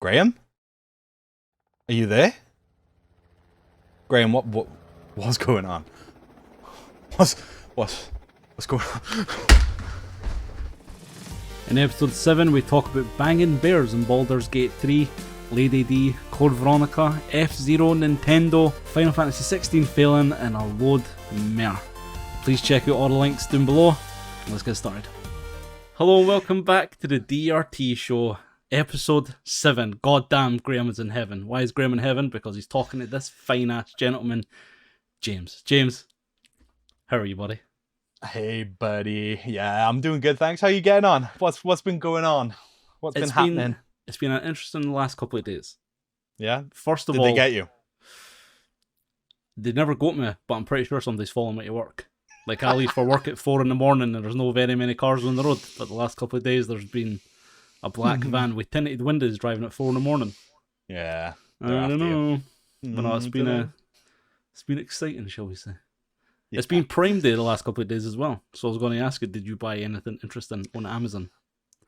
Graham? Are you there? Graham, what's going on? What's going on? In episode 7, we talk about banging bears in Baldur's Gate 3, Lady D, Code Veronica, F-Zero, Nintendo, Final Fantasy 16 failing, and a load more. Please check out all the links down below. Let's get started. Hello and welcome back to the DRT show, episode 7. Goddamn, Graham is in heaven. Why is Graham in heaven? Because he's talking to this fine-ass gentleman, James. James, how are you, buddy? Hey, buddy. Yeah, I'm doing good, thanks. How you getting on? What's been going on? What's been happening? It's been an interesting last couple of days. Yeah? First of Did all, they get you? they never got me, but I'm pretty sure somebody's following me to work. Like, I leave for work at 4 in the morning and there's no very many cars on the road. But the last couple of days, there's been a black van with tinted windows driving at 4 in the morning. Yeah. I don't know. But no, it's been exciting, shall we say. Yeah. It's been Prime Day the last couple of days as well. So I was going to ask you, did you buy anything interesting on Amazon?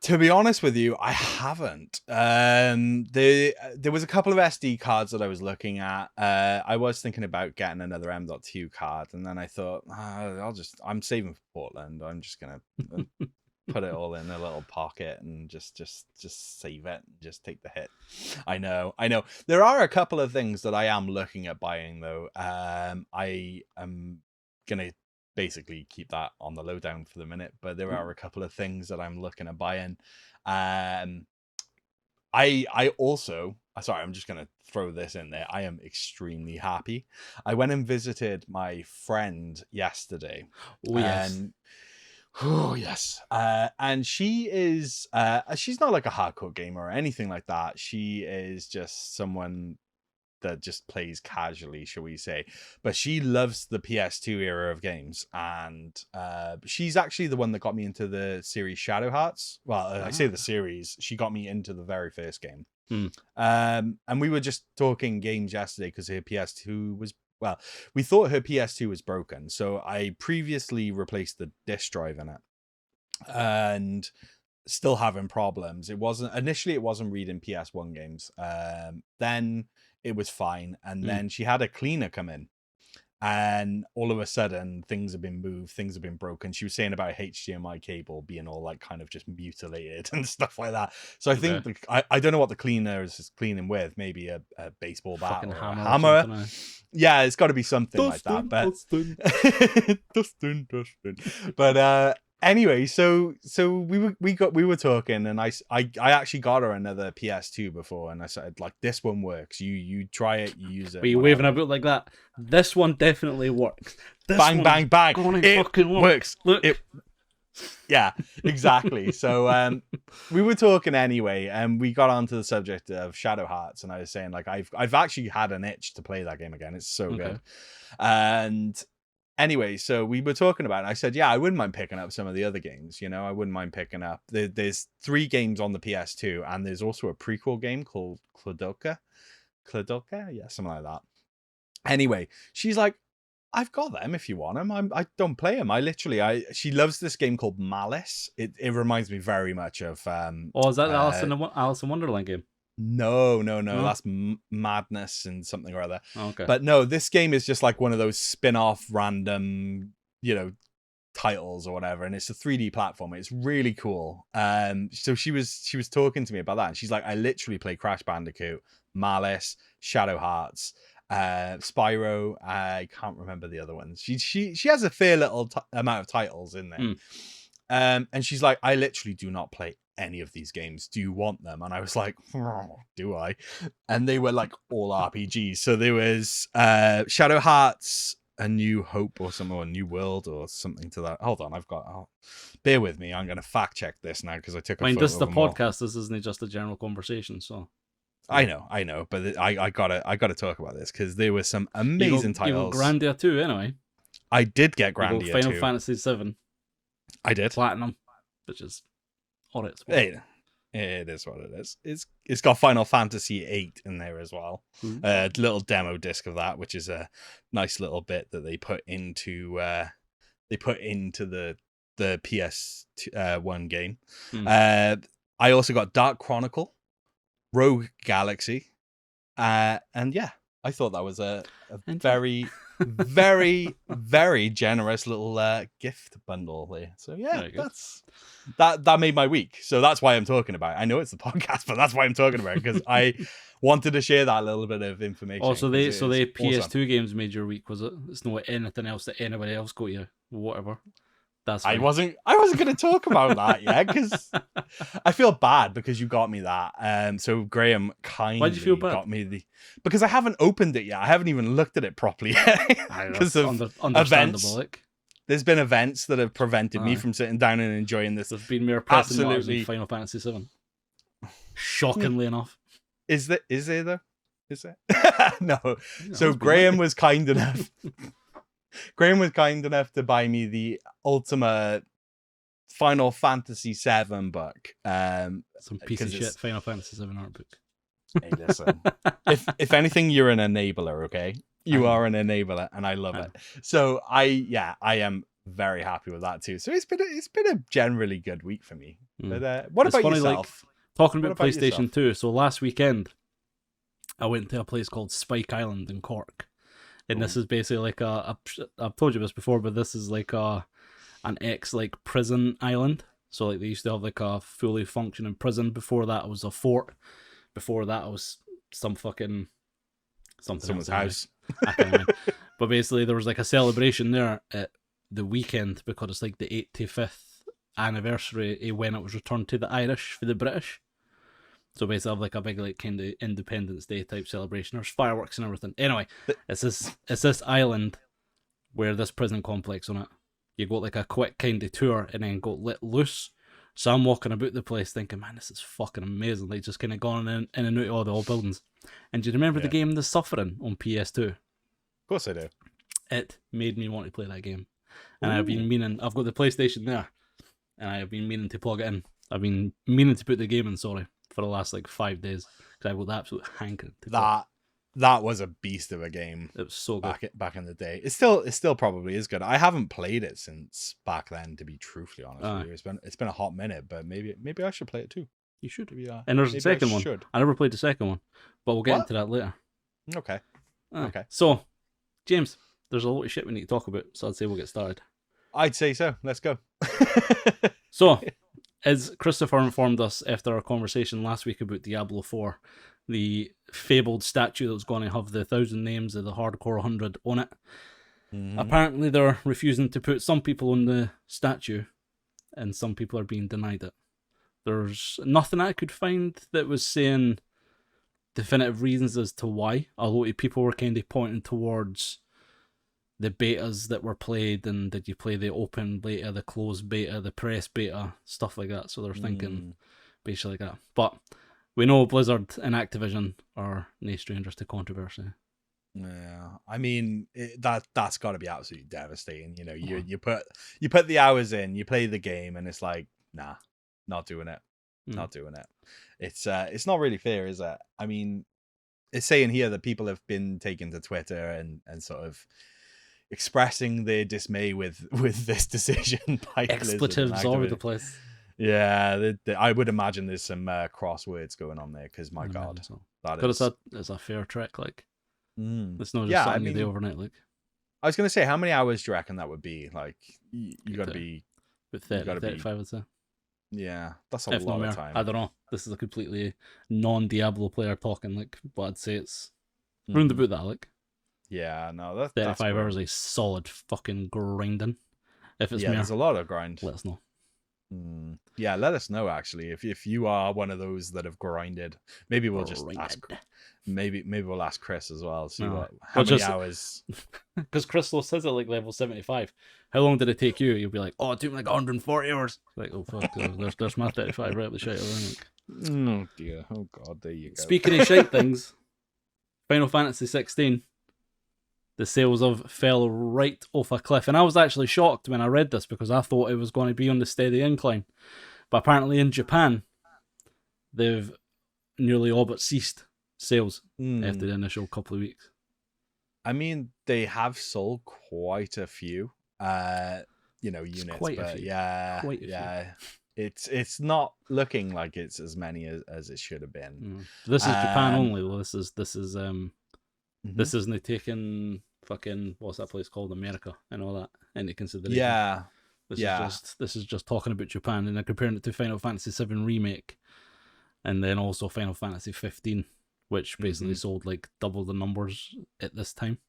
To be honest with you, I haven't. There was a couple of SD cards that I was looking at. I was thinking about getting another M.2 card, and then I thought, I'm saving for Portland. I'm just gonna put it all in a little pocket and just save it and just take the hit. I know. There are a couple of things that I am looking at buying though. I am gonna basically keep that on the lowdown for the minute, but there are a couple of things that I'm looking at buying. I also, sorry, I'm just gonna throw this in there. I am extremely happy. I went and visited my friend yesterday. Oh yes. And she is she's not like a hardcore gamer or anything like that. She is just someone that just plays casually, shall we say, but she loves the PS2 era of games, and she's actually the one that got me into the series Shadow Hearts. Well, I say the series, she got me into the very first game. And we were just talking games yesterday because her PS2 was, well, we thought her PS2 was broken, so I previously replaced the disk drive in it, and still having problems. It wasn't reading PS1 games. Then it was fine, and then she had a cleaner come in, and all of a sudden things have been moved, things have been broken. She was saying about HDMI cable being all like kind of just mutilated and stuff like that. So I think I don't know what the cleaner is cleaning with. Maybe a baseball bat Fucking or a hammer. hammer. Yeah, it's got to be something like that. But Dustin. But anyway, so we were talking, and I actually got her another PS2 before, and I said, like, this one works. You try it, you use it. But you waving about like that. This one definitely works. Bang. It works. Look. Yeah, exactly. So we were talking anyway, and we got onto the subject of Shadow Hearts, and I was saying, like, I've actually had an itch to play that game again. It's so good. And anyway, so we were talking about it. I said, yeah, I wouldn't mind picking up some of the other games. You know, I wouldn't mind picking up. There's 3 games on the PS2, and there's also a prequel game called Kladoka. Yeah, something like that. Anyway, she's like, I've got them if you want them. I don't play them. She loves this game called Malice. It reminds me very much of. Is that the Alice in Wonderland game? No, that's Madness and something or other. Oh, okay. But no, this game is just like one of those spin-off random, titles or whatever, and it's a 3D platform. It's really cool. So she was talking to me about that, and she's like, I literally play Crash Bandicoot, Malice, Shadow Hearts, Spyro. I can't remember the other ones. She has a fair little amount of titles in there. And she's like, I literally do not play any of these games. Do you want them? And I was like, do I? And they were like all RPGs. So there was Shadow Hearts, A New Hope or something, or New World or something to that. Hold on, bear with me. I'm going to fact check this now because I took a photo. This is the podcast. This isn't just a general conversation. So I know, but I gotta talk about this because there were some amazing titles. You got Grandia 2 anyway. I did get Grandia 2. Final Fantasy 7. I did. Platinum, which is all it's worth. It is what it is. It's got Final Fantasy 8 in there as well. A little demo disc of that, which is a nice little bit that they put into the PS1 game. I also got Dark Chronicle, Rogue Galaxy. And yeah, I thought that was a very, very, very generous little gift bundle there. So yeah, that made my week. So that's why I'm talking about it. I know it's the podcast, but that's why I'm talking about it, because I wanted to share that little bit of information. Oh, so they PS2 awesome. games made your week, was it? It's not anything else that anybody else got you. Whatever. That's fine. I wasn't going to talk about that yet, because I feel bad because you got me that. So Graham kindly Why'd you feel bad? got me because I haven't opened it yet. I haven't even looked at it properly yet because of events. Like. There's been events that have prevented me from sitting down and enjoying this. There's been mere pressing matters in Final Fantasy VII. Shockingly enough. Is there though? Is there? No. So Graham was kind enough. Graham was kind enough to buy me the Ultimate Final Fantasy VII book. Some piece of shit Final Fantasy VII art book. Hey, listen. if anything, you're an enabler, okay? You are an enabler, and I love it. So I am very happy with that too. So it's been a generally good week for me. But what about yourself? Talking about PlayStation 2. So last weekend, I went to a place called Spike Island in Cork. And this is basically like I've told you this before, but this is like an ex like prison island. So like they used to have like a fully functioning prison. Before that, it was a fort. Before that, it was something someone's house. I can't remember. But basically, there was like a celebration there at the weekend because it's like the 85th anniversary of when it was returned to the Irish for the British. So basically, I have like a big like kind of Independence Day type celebration. There's fireworks and everything. Anyway, it's this island where this prison complex on it. You got like a quick kind of tour and then got let loose. So I'm walking about the place thinking, man, this is fucking amazing. Like just kind of going in and out of all the old buildings. And do you remember the game The Suffering on PS2? Of course I do. It made me want to play that game. And I've got the PlayStation there. And I have been meaning to plug it in. I've been meaning to put the game in, for the last like 5 days. Because I got the absolute hankering to play. That was a beast of a game. It was so good. Back in the day. It still probably is good. I haven't played it since back then, to be truthfully honest with you. It's been a hot minute, but maybe I should play it too. You should. Maybe, and there's a second one. I never played the second one, but we'll get into that later. Okay. Okay. So, James, there's a lot of shit we need to talk about, so I'd say we'll get started. I'd say so. Let's go. So, as Christopher informed us after our conversation last week about Diablo 4, the fabled statue that was going to have the 1,000 names of the Hardcore 100 on it, apparently they're refusing to put some people on the statue, and some people are being denied it. There's nothing I could find that was saying definitive reasons as to why. A lot of people were kind of pointing towards the betas that were played, and did you play the open beta, the closed beta, the press beta, stuff like that. So they're thinking basically like that. But we know Blizzard and Activision are no strangers to controversy. Yeah, I mean that's got to be absolutely devastating. You know, you put the hours in, you play the game, and it's like, nah, not doing it, not doing it. It's not really fair, is it? I mean, it's saying here that people have been taken to Twitter and sort of expressing their dismay with this decision by expletives all over the place. Yeah, I would imagine there's some crosswords going on there, because my God, it's a fair trick. Like, it's not just something you do overnight. Like, I was gonna say, how many hours do you reckon that would be? Like, you got to be with 35, I'd say. Yeah, that's a lot of time. I don't know. This is a completely non-Diablo player talking. Like, but I'd say it's round about that. Like, yeah, no, that's 35 hours is solid fucking grinding. If it's there's a lot of grind. Let us know. Yeah, let us know actually if you are one of those that have grinded. Maybe we'll just ask. Maybe we'll ask Chris as well. See how many hours. Because Crystal says it like level 75. How long did it take you? You'll be like, oh, it took me like 140 hours. Like, oh fuck, there's my 35 right up the shite. Oh dear, oh god, there you go. Speaking of shite things, Final Fantasy 16. The sales of fell right off a cliff. And I was actually shocked when I read this, because I thought it was going to be on the steady incline. But apparently in Japan, they've nearly all but ceased sales after the initial couple of weeks. I mean, they have sold quite a few, units. Quite a few. Yeah, quite a few. It's not looking like it's as many as it should have been. This is Japan And only though. mhm. This isn't taking fucking what's that place called, America and all that into consideration. Yeah, yeah. This is just talking about Japan and then comparing it to Final Fantasy VII Remake, and then also Final Fantasy 15, which basically Hmm. sold like double the numbers at this time.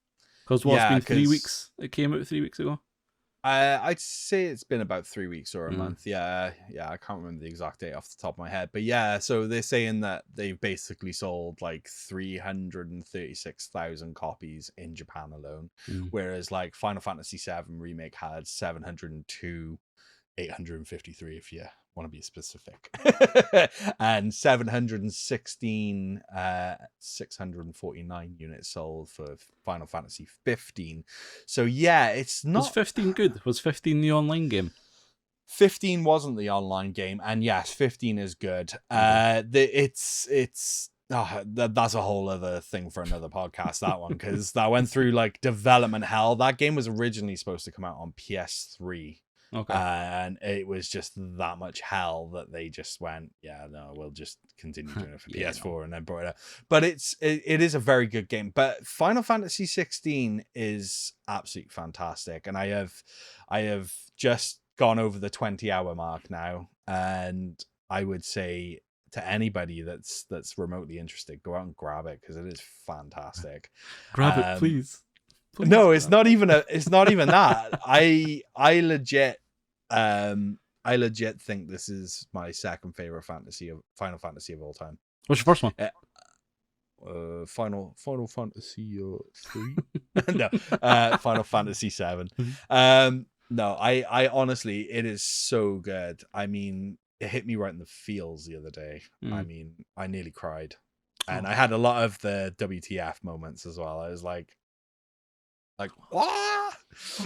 Because it's Yeah, been 'cause weeks. It came out 3 weeks ago. I'd say it's been about 3 weeks or a Mm. month. Yeah, I can't remember the exact date off the top of my head, but yeah. So they're saying that they've basically sold like 336,000 copies in Japan alone, Mm. whereas like Final Fantasy VII Remake had 702, 853 if you want to be specific, and 716, 649 units sold for Final Fantasy 15. So yeah, it's Was not. 15 good? Was 15 the online game? 15 wasn't the online game, and yes, 15 is good. Okay. That's a whole other thing for another podcast, that one, because that went through like development hell. That game was originally supposed to come out on PS3, Okay. and it was just that much hell that they just went, yeah, no, we'll just continue doing it for Yeah, PS4, and then brought it up. But it is a very good game. But Final Fantasy 16 is absolutely fantastic, and I have just gone over the 20-hour mark now, and I would say to anybody that's remotely interested, go out and grab it because it is fantastic. Grab it, please. Please No, it's grab not even that. I legit think this is my second favorite Final Fantasy of all time. What's your first one? Final Fantasy 3. No, Final Fantasy 7. No, I honestly, it is so good. I mean, it hit me right in the feels the other day. I mean, I nearly cried, and I had a lot of the WTF moments as well. I was like what?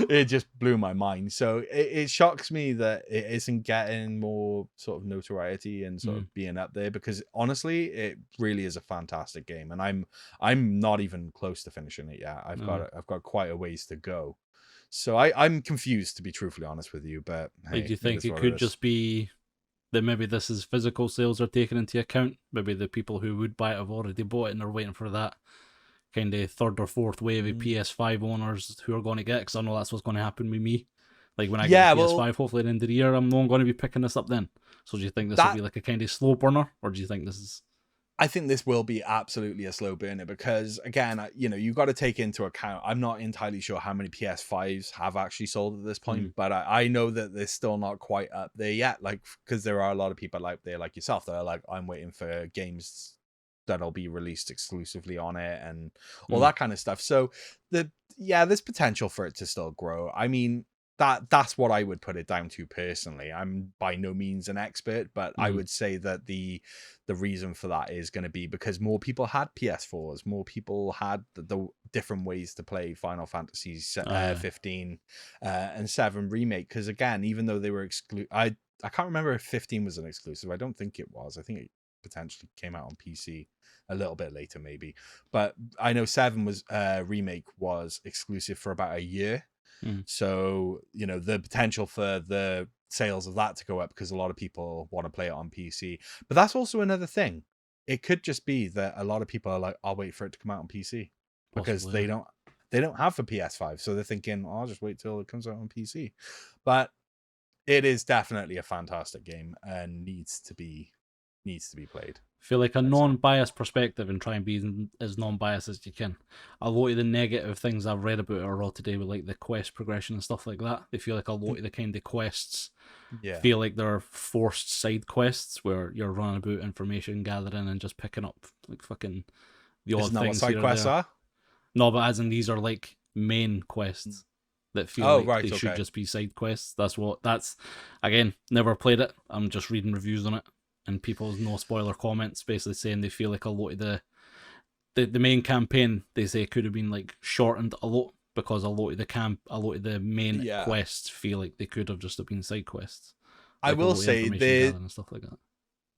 It just blew my mind. So it shocks me that it isn't getting more sort of notoriety and sort of being up there, because honestly, it really is a fantastic game, and I'm not even close to finishing it yet. I've got quite a ways to go. So I'm confused, to be truthfully honest with you. But hey, do you think it could just be that maybe this is physical sales are taken into account? Maybe the people who would buy it have already bought it and they're waiting for that kind of third or fourth wave of PS5 owners who are going to get it, because I know that's what's going to happen with me. Like when I get a PS5, hopefully at the end of the year, I'm not going to be picking this up then. So do you think this will be like a kind of slow burner, or do you think this is... I think this will be absolutely a slow burner, because again, you got to take into account, I'm not entirely sure how many PS5s have actually sold at this point, but I know that they're still not quite up there yet. Like, because there are a lot of people out there like yourself that are like, I'm waiting for games that'll be released exclusively on it and all that kind of stuff. So there's potential for it to still grow. I mean, that's what I would put it down to personally. I'm by no means an expert, but I would say that the reason for that is going to be because more people had PS4s, more people had the different ways to play Final Fantasy 15 and 7 Remake. Because again, even though they were I can't remember if 15 was an exclusive. I don't think it was. I think it potentially came out on PC a little bit later maybe, but I know 7 was Remake was exclusive for about a year. So the potential for the sales of that to go up, because a lot of people want to play it on PC. But that's also another thing. It could just be that a lot of people are like, I'll wait for it to come out on PC, because they don't have the PS5, so they're thinking, I'll just wait till it comes out on PC. But it is definitely a fantastic game and needs to be played. Feel like a non-biased perspective and try and be as non-biased as you can. A lot of the negative things I've read about it are all today with like the quest progression and stuff like that. They feel like a lot of the kind of quests feel like they're forced side quests where you're running about information gathering and just picking up like fucking the odd things. Side quests are? No, but as in these are like main quests that feel they should just be side quests. That's again, never played it. I'm just reading reviews on it. And people's no spoiler comments basically saying they feel like a lot of the main campaign, they say, could have been like shortened a lot, because a lot of the main quests feel like they could have just been side quests. Like I will say and stuff like that.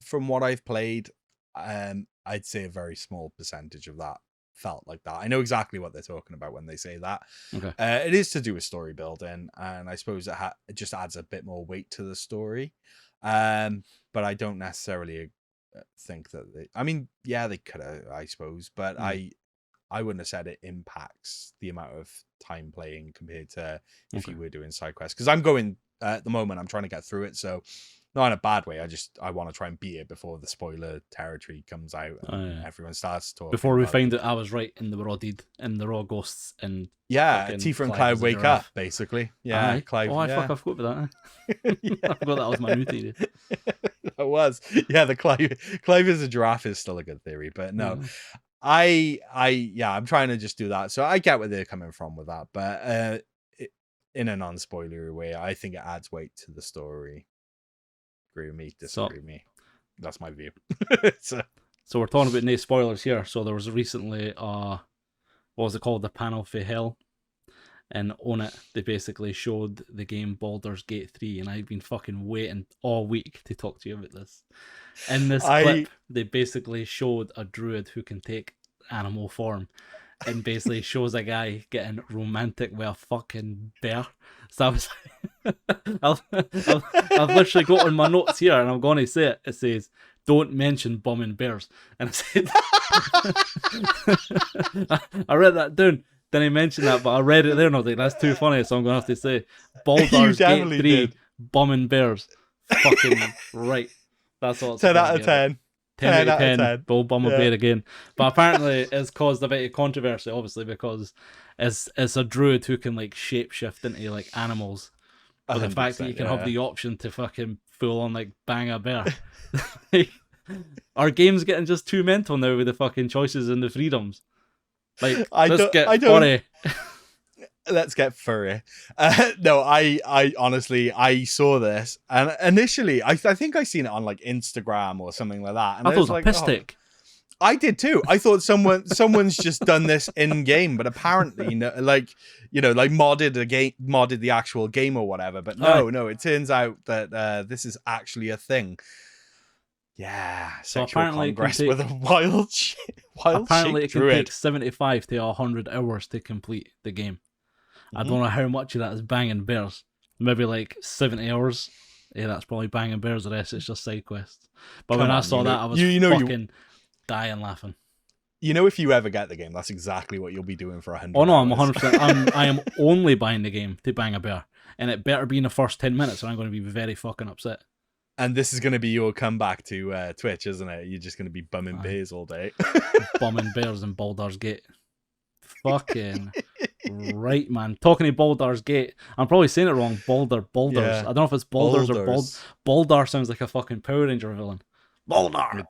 From what I've played, I'd say a very small percentage of that felt like that. I know exactly what they're talking about when they say that. Okay. It is to do with story building, and I suppose it just adds a bit more weight to the story. But I don't necessarily think that I mean, yeah, they could have, I suppose, but I wouldn't have said it impacts the amount of time playing compared to if you were doing side quests. Because I'm going at the moment, I'm trying to get through it, so not in a bad way. I want to try and beat it before the spoiler territory comes out and everyone starts talking. Before we find out I was right and they were all dead and they're all ghosts and Tifa and Cloud wake up basically. Yeah, Clive. Oh, I forgot about that. I forgot that was my new theory. It was. Yeah, the Clive is a giraffe is still a good theory, but no. I'm trying to just do that. So I get where they're coming from with that, but in a non-spoilery way, I think it adds weight to the story. Agree with me, disagree with me. That's my view. So we're talking about no spoilers here. So there was recently what was it called? The panel for Hell. And on it, they basically showed the game Baldur's Gate 3, and I've been fucking waiting all week to talk to you about this. In this clip, they basically showed a druid who can take animal form, and basically shows a guy getting romantic with a fucking bear. So I was I've literally got on my notes here, and I'm going to say it. It says, "Don't mention bumming bears," and I said, I read that down. Then I mentioned that, but I read it there and I was like, that's too funny, so I'm going to have to say Baldur's Gate 3, did. Bumming bears. Fucking right. That's all. 10 out of 10. 10 out of 10. Bull bum a bear again. But apparently it's caused a bit of controversy, obviously, because it's a druid who can like shapeshift into like animals. But the fact that you can have the option to fucking full on like bang a bear. Our game's getting just too mental now with the fucking choices and the freedoms. Like, let's get furry. Let's get furry. No, I honestly, I saw this, and initially, I think I seen it on like Instagram or something like that. And I thought it was like, a piss take. I did too. I thought someone's just done this in game, but apparently, modded the actual game or whatever. But no, it turns out that this is actually a thing. Yeah, so sexual congress with a wild apparently it can druid. take 75 to 100 hours to complete the game. I don't know how much of that is banging bears. Maybe like 70 hours. Yeah, that's probably banging bears. The rest it's just side quests. But when I saw that, I was fucking dying laughing. You know, if you ever get the game, that's exactly what you'll be doing for 100 Oh no, hours. I'm 100%. I am only buying the game to bang a bear. And it better be in the first 10 minutes or I'm going to be very fucking upset. And this is going to be your comeback to Twitch, isn't it? You're just going to be bumming bears all day. Bumming bears in Baldur's Gate. Fucking right, man. Talking to Baldur's Gate. I'm probably saying it wrong. Baldurs. Yeah. I don't know if it's Baldurs or Baldur sounds like a fucking Power Ranger villain. Baldur.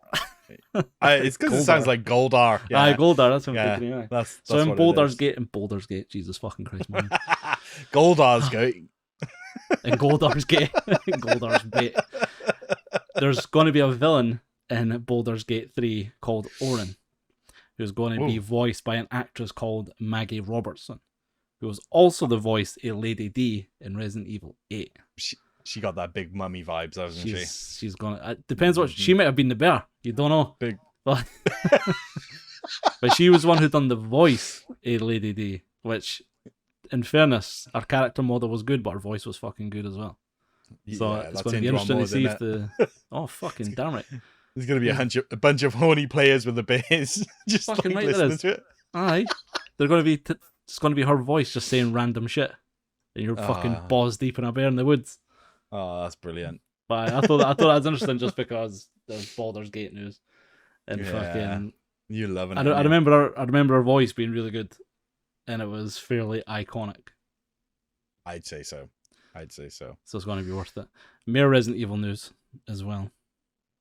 It's because it sounds like Goldar. Yeah. Aye, Goldar. That's what I'm thinking. That's so in Baldur's Gate. Jesus fucking Christ, man. Goldar's Gate. In Goldar's Gate. Goldar's Gate. There's going to be a villain in Baldur's Gate 3 called Orin, who's going to be voiced by an actress called Maggie Robertson, who was also the voice of Lady D in Resident Evil 8. She got that big mummy vibes, hasn't she? She's gonna. Depends what she might have been the bear. You don't know. Big. But she was one who done the voice of Lady D, which, in fairness, her character model was good, but her voice was fucking good as well. So it's going to be interesting to see if the. Oh fucking damn it! There's going to be a bunch of horny players with the bass just fucking like right listening to it. Aye, they're going to be. It's going to be her voice just saying random shit, and you're fucking balls deep in a bear in the woods. Oh, that's brilliant. But I thought that was interesting just because there's Baldur's Gate news, and fucking. You loving it. I remember her voice being really good, and it was fairly iconic. I'd say so. So it's going to be worth it. More Resident Evil news as well.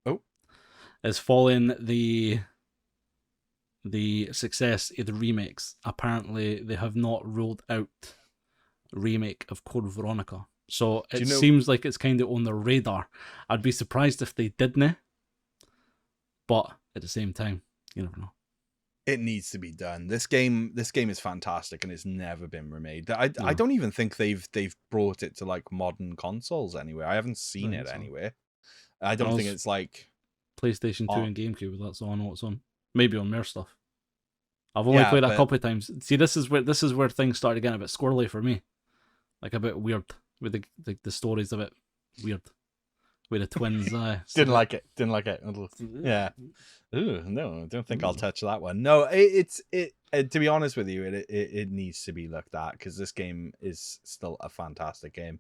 Oh, is following the success of the remakes. Apparently, they have not ruled out a remake of Code Veronica. So it seems like it's kind of on their radar. I'd be surprised if they didn't, but at the same time, you never know. It needs to be done. This game is fantastic, and it's never been remade. I don't even think they've brought it to like modern consoles anywhere. I haven't seen it anywhere. I don't think it's like PlayStation 2 and GameCube. That's all I know it's on. Maybe on more stuff. I've only played it a couple of times. See, this is where things started getting a bit squirrely for me, like a bit weird with the stories a bit weird. with the twins. Didn't like it. Didn't like it. Yeah. Ooh, no, I don't think I'll touch that one. No, it's to be honest with you, it needs to be looked at because this game is still a fantastic game.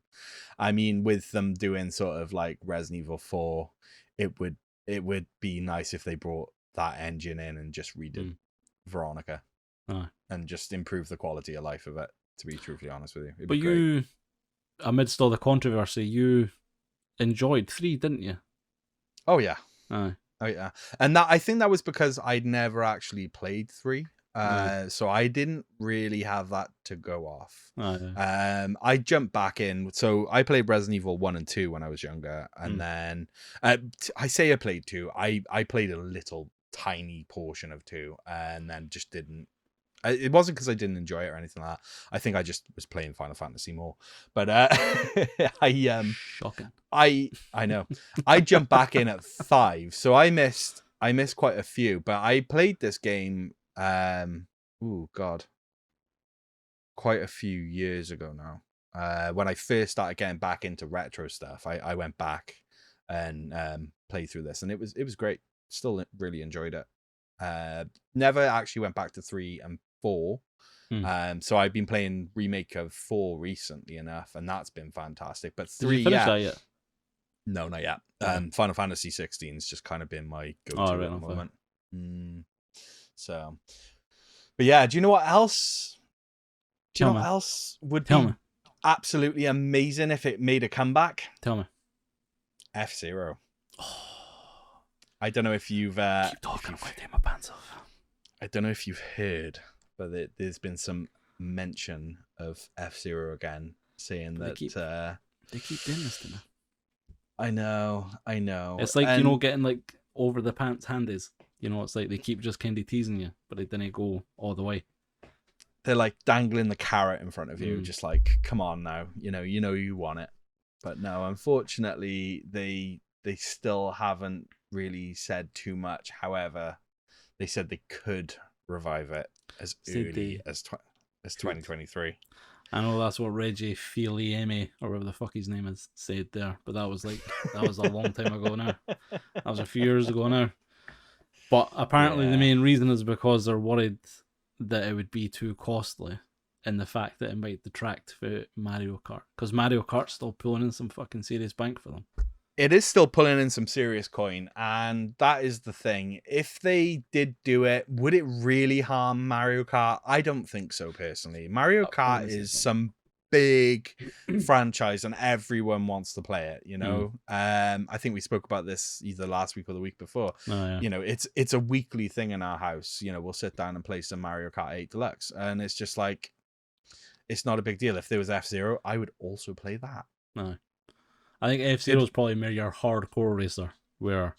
I mean, with them doing sort of like Resident Evil 4, it would be nice if they brought that engine in and just redid Veronica and just improve the quality of life of it. To be truthfully honest with you, but you, amidst all the controversy, you enjoyed 3, didn't you? Oh yeah. Aye. Oh yeah, and I think that was because I'd never actually played 3, so I didn't really have that to go off. I jumped back in, so I played Resident Evil 1 and 2 when I was younger, and then I say I played 2. I played a little tiny portion of 2, and then just didn't. It wasn't because I didn't enjoy it or anything like that. I think I just was playing Final Fantasy more. But shocking. I know. I jumped back in at 5, so I missed quite a few. But I played this game, quite a few years ago now. When I first started getting back into retro stuff, I went back and played through this, and it was great. Still really enjoyed it. Never actually went back to 3 and 4. So I've been playing Remake of 4 recently enough, and that's been fantastic. But 3, did you finish that yet? No, not yet. Final Fantasy 16 has just kind of been my go-to at the moment. So, but yeah, do you know what else? Do you know what else would be absolutely amazing if it made a comeback? Tell me. F-Zero. I don't know if you've keep talking, I'm going to take my pants off. I don't know if you've heard, but there's been some mention of F-Zero again, saying that they keep doing this to me. I know. It's like, getting like over the pants handies. It's like they keep just kind of teasing you, but they didn't go all the way. They're like dangling the carrot in front of you, just like, come on now, you want it. But no, unfortunately, they still haven't really said too much. However, they said they could revive it as early as 2023. I know that's what Reggie Fili-Aimé, or whatever the fuck his name is, said there, but that was a long time ago now. That was a few years ago now. But apparently the main reason is because they're worried that it would be too costly, and the fact that it might detract for Mario Kart, because Mario Kart's still pulling in some fucking serious bank for them. It is still pulling in some serious coin, and that is the thing. If they did do it, would it really harm Mario Kart? I don't think so, personally. Mario Kart is some big franchise, and everyone wants to play it, I think we spoke about this either last week or the week before. It's a weekly thing in our house. We'll sit down and play some Mario Kart 8 Deluxe, and it's just like, it's not a big deal. If there was F-Zero, I would also play that. No. I think F-Zero is probably more your hardcore racer, where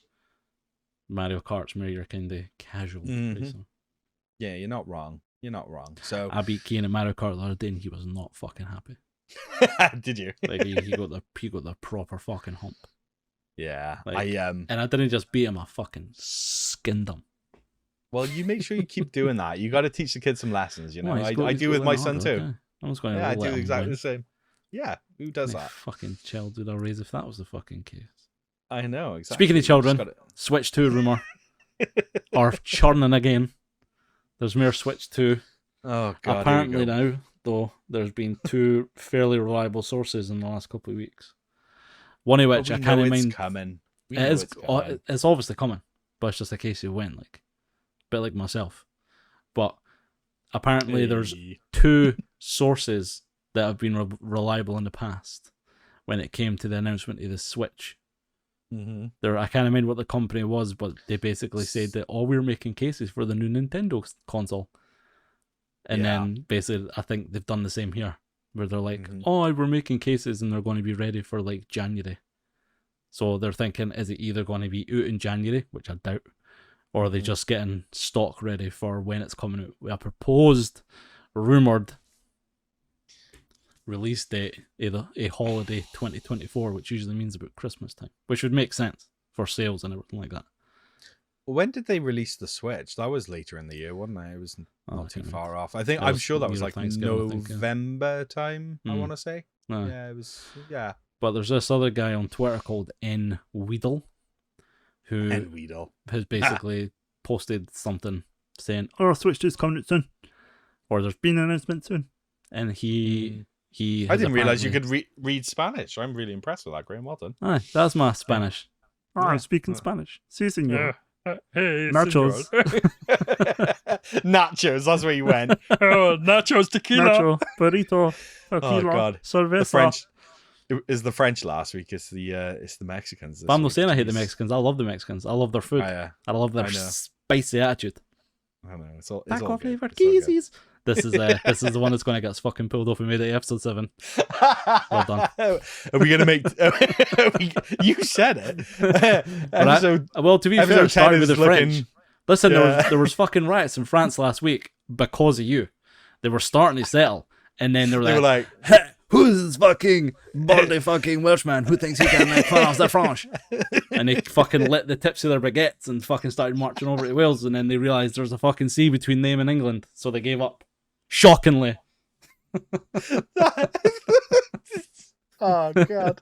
Mario Kart's more your kind of casual racer. Yeah, you're not wrong. So I beat Keane at Mario Kart the other day, and he was not fucking happy. Did you? Like he got the proper fucking hump. Yeah, and I didn't just beat him; I fucking skinned him. Well, you make sure you keep doing that. You got to teach the kids some lessons. I do with my son too. Okay. I was going to I do exactly the same. Yeah, who does that? Fucking child would I raise if that was the fucking case. I know, exactly. Speaking of children, Switch 2 rumour. Or churning again. There's more Switch 2. Oh, God. Apparently now, though, there's been 2 fairly reliable sources in the last couple of weeks. One of which I kind of mind. Coming. It's obviously coming, but it's just a case of when, like, a bit like myself. But apparently there's 2 sources that have been reliable in the past when it came to the announcement of the Switch. I can't remember what the company was, but they basically said that, we're making cases for the new Nintendo console. And then basically, I think they've done the same here, where they're like, we're making cases and they're going to be ready for like January. So they're thinking, is it either going to be out in January, which I doubt, or are they just getting stock ready for when it's coming out? We have proposed, rumoured release date, either a holiday 2024, which usually means about Christmas time, which would make sense for sales and everything like that. When did they release the Switch? That was later in the year, wasn't it? It was not too far off. I'm sure that was like November time, I want to say. Yeah, it was, But there's this other guy on Twitter called N Weedle, who has basically posted something saying, "Oh, Switch 2's coming out soon," or "There's been an announcement soon," and he. I didn't realize you could read Spanish. I'm really impressed with that, Graham. Well done. Aye, that's my Spanish. I speak in Spanish. Sí, señor. Hey, nachos. Nachos, that's where you went. Oh, nachos, tequila. Nacho, burrito, tequila, oh, God. cerveza. The French. It is the French last week. It's the Mexicans. But I'm not saying I hate the Mexicans. I love the Mexicans. I love their food. I love their spicy attitude. I know. It's all taco flavored keezies. This is the one that's going to get us fucking pulled off. We made it episode 7. Well done. Are we going to make? You said it. Well, to be fair, starting with the French. Listen, there was fucking riots in France last week because of you. They were starting to settle, and then they were like hey, who's this fucking baldy fucking Welshman who thinks he can make France de France? And they fucking lit the tips of their baguettes and fucking started marching over to Wales, and then they realised there's a fucking sea between them and England, so they gave up. Shockingly. Oh, God.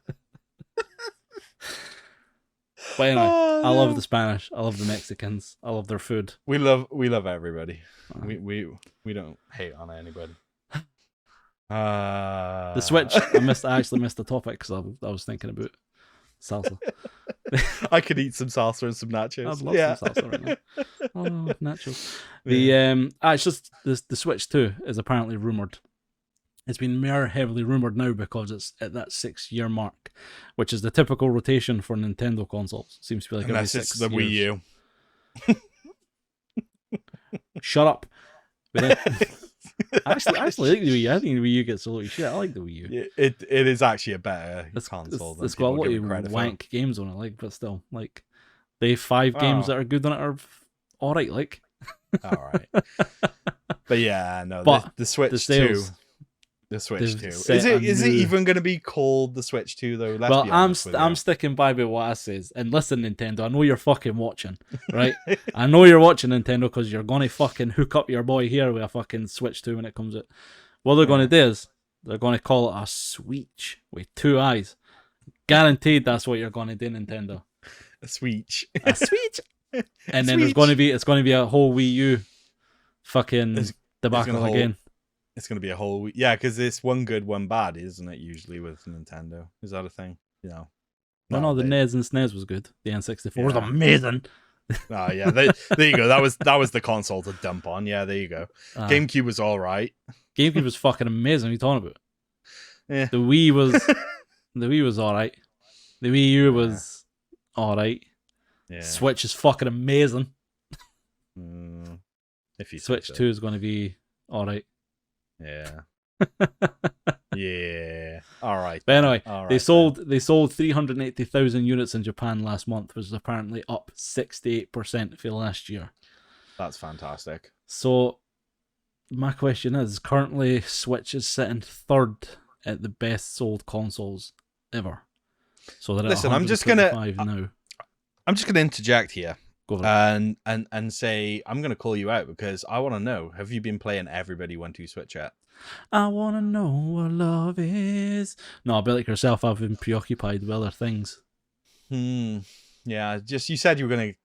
But anyway, I love the Spanish. I love the Mexicans. I love their food. We love everybody. We don't hate on anybody. The Switch. I actually missed the topic because I was thinking about salsa. I could eat some salsa and some nachos. I'd love some salsa right now. Oh, nachos. It's just the Switch 2 is apparently rumoured. It's been more heavily rumoured now because it's at that 6-year mark, which is the typical rotation for Nintendo consoles. Seems to be like every 6 years. Wii U. Shut up. I actually like the Wii U. I think the Wii U gets a lot of shit. I like the Wii U. It is actually a better console. It's got a lot of wank games on it, but still, like, they 5 games that are good on it are alright, like. Alright. But yeah, no, the Switch 2. The Switch 2. Is it even going to be called the Switch 2 though? Let's be honest with you. I'm sticking by what I says. And listen, Nintendo, I know you're fucking watching, right? I know you're watching, Nintendo, because you're going to fucking hook up your boy here with a fucking Switch 2 when it comes out. What they're going to do is they're going to call it a Switch with 2 eyes. Guaranteed that's what you're going to do, Nintendo. A Switch. A Switch. And then it's going to be a whole Wii U fucking debacle again. It's going to be a whole week. Yeah, because it's one good, one bad, isn't it, usually with Nintendo? Is that a thing? You know. No, the NES and SNES was good. The N64 was amazing. Oh, yeah. There you go. That was the console to dump on. Yeah, there you go. GameCube was all right. GameCube was fucking amazing. What are you talking about? Yeah. The Wii was all right. The Wii U was all right. Yeah. Switch is fucking amazing. If you Switch 2 is going to be all right. Yeah. Yeah. All right. But anyway, they sold 380,000 units in Japan last month, which is apparently up 68% for last year. That's fantastic. So my question is, currently Switch is sitting 3rd at the best sold consoles ever. So that listen, I'm just gonna interject here. And say I'm gonna call you out because I want to know, have you been playing Everybody 1-2 Switch yet? I want to know what love is. No, a bit like yourself, I've been preoccupied with other things. Yeah, just you said you were gonna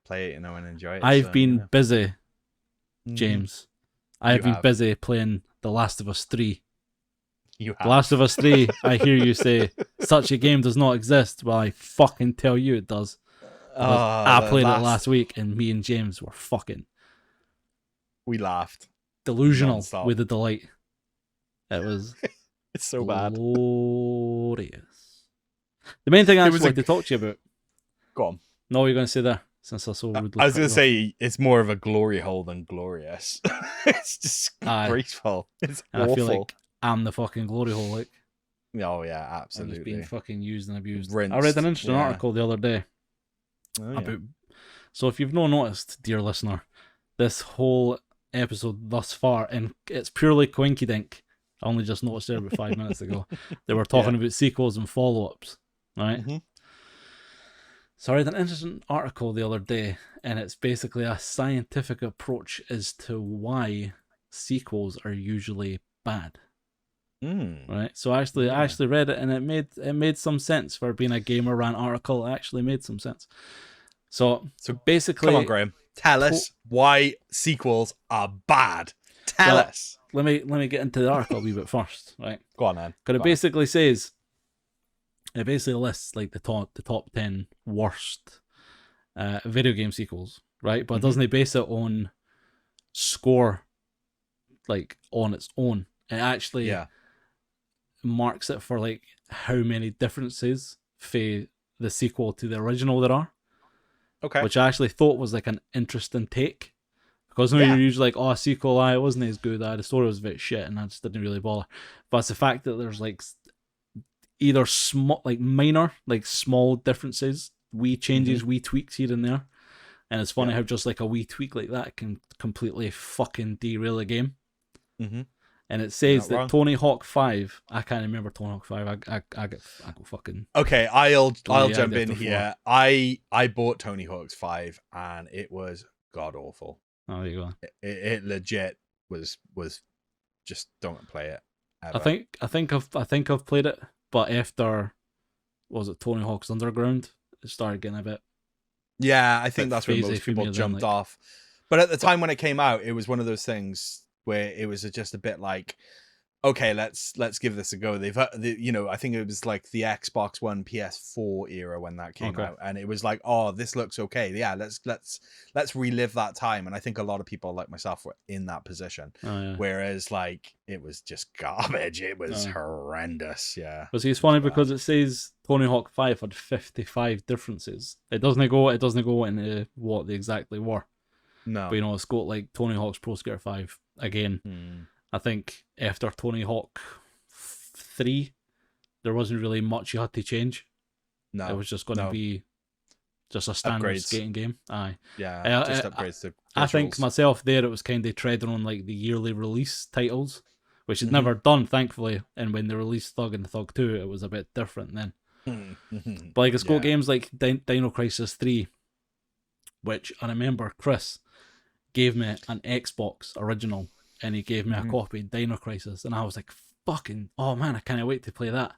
play it, and enjoy it. I've been busy, James. I have been busy playing The Last of Us 3. You have. The Last of Us 3, I hear you say, such a game does not exist. Well, I fucking tell you it does. I played it last week, and me and James were fucking. We laughed. Delusional Non-stop. with the delight. It was. It's so bad. Glorious. The main thing I wanted to talk to you about. Go on. No, what are you going to say there? Since I so rudely. I was going to say it's more of a glory hole than glorious. It's disgraceful. It's awful. I feel like I'm the fucking glory hole. Like. Oh yeah, absolutely. I'm just being fucking used and abused. Rinsed. I read an interesting article the other day. About. So if you've not noticed, dear listener, this whole episode thus far, and it's purely coinkydink. I only just noticed it about 5 minutes ago. They were talking about sequels and follow-ups, right? Mm-hmm. So I read an interesting article the other day, and it's basically a scientific approach as to why sequels are usually bad. Right, so I actually read it, and it made some sense for being a Gamer Rant article. It actually made some sense. So basically, come on, Graham, tell us why sequels are bad. Tell us. Let me get into the article a wee bit first, right? Go on, then. Because it basically says, it basically lists like the top 10 worst video game sequels, right? But it doesn't base it on score, like on its own. It actually marks it for like how many differences for the sequel to the original there are. Okay. Which I actually thought was like an interesting take. Because you're usually like, oh, a sequel, it wasn't as good, the story was a bit shit, and I just didn't really bother. But it's the fact that there's like either small, like minor, like small differences, wee changes, wee tweaks here and there. And it's funny how just like a wee tweak like that can completely fucking derail a game. And it says that Tony Hawk 5, I can't remember Tony Hawk 5. I go fucking. Okay, I'll jump in here. I bought Tony Hawk's 5 and it was god awful. Oh, there you go. It legit was just don't play it. Ever. I think I've played it, but after was it Tony Hawk's Underground, it started getting a bit. Yeah, I think that's where most people jumped off. But at the time when it came out, it was one of those things where it was just a bit like, okay, let's give this a go. I think it was like the Xbox One, PS4 era when that came out, and it was like, oh, this looks okay. Yeah, let's relive that time. And I think a lot of people like myself were in that position. Whereas like it was just garbage. It was horrendous. Yeah. But see, it's funny because it says Tony Hawk 5 had 55 differences. It doesn't go into what they exactly were. No. But it's got like Tony Hawk's Pro Skater 5 again. I think after Tony Hawk 3, there wasn't really much you had to change. No. It was just going to be just a standard skating game. Aye. Yeah, just upgrades to visuals. I think myself there, it was kind of treading on like the yearly release titles, which is never done, thankfully. And when they released Thug and Thug 2, it was a bit different then. But like it's got games like Dino Crisis 3, which I remember Chris gave me an Xbox original, and he gave me a copy of Dino Crisis, and I was like, fucking, oh man, I can't wait to play that.